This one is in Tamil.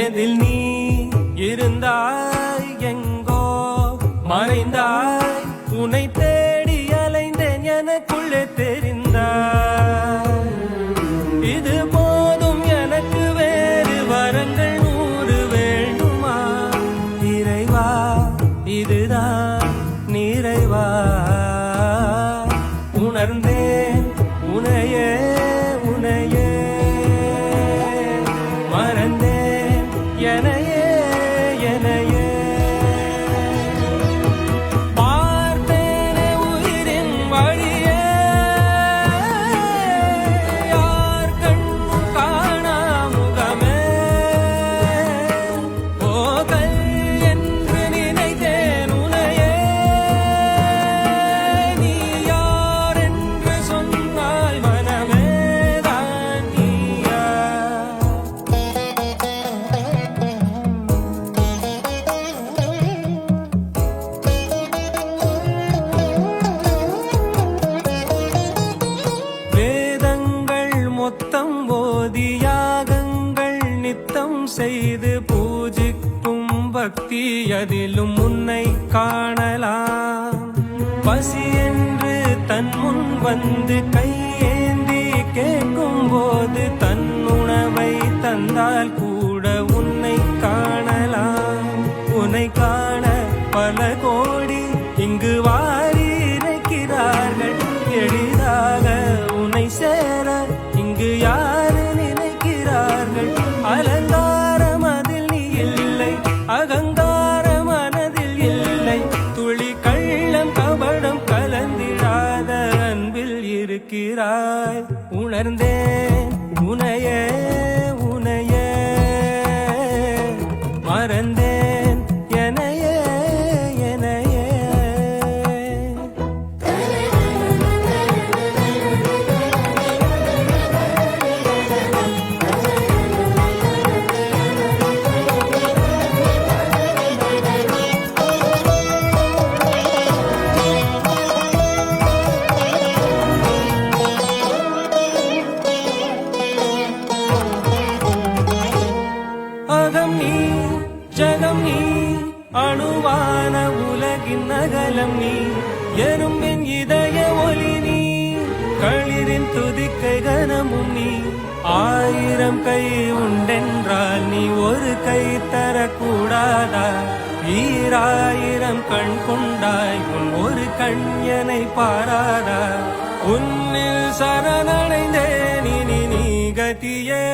எதில் நீ இருந்தாய் எங்கோ மறைந்தாய் உன்னை தேடி அலைந்தேன் எனக்குள்ளே தெரிந்தாய் இது போதும் எனக்கு வேறு வரங்கள் 100 வேண்டுமா இறைவா இதுதான் நிறைவா உணர்ந்தேன் உனையே உனையே மறந்தேன் எனையே எனையே பார்த்தேனே உயிரின் வழியே யார் கண்ணும் காணா முகமே போகல் என்று நினைத்தேன் உனையே நீ யார் என்று சொன்னால் மனமே தான் நீயா வேதங்கள் மொத்தம் ஓதி யாகங்கள் நித்தம் செய்து பூஜிக்கும் பக்தி அதிலும் உன்னை காணலாம் பசி என்று தன் முன் வந்து கையேந்தி கேட்கும் போது தன் உணவை தந்தால் கூட உன்னை காணலாம் உன்னை காண பல கோடி இங்கு வாரி இறைக்கிறார்கள் எளிதாக உன்னை சேர இங்கு யாரு நினைக்கிறார்கள் அலங்காரம் அதில் நீ இல்லை அகங்கார மனதில் இல்லை துளி கள்ளம் கபடம் கலந்திடாத அன்பில் இருக்கிறாய் உணர்ந்தேன் உனையே உனையே மறந்தேன் எனையே எனையே அகம் நீ ஜகம் நீ அணுவான உலகின் அகலம் நீ எறும்பின் இதய ஒளி நீ களிரின் துதிக்கை கனமும் நீ 1000 கை உண்டென்றால் நீ ஒரு கை தரக்கூடாதா 1000 கண் கொண்டாய் உன் ஒரு கண்யனை பாராதா உன்னில் சரணடைந்தேன் இனி நீ கதியே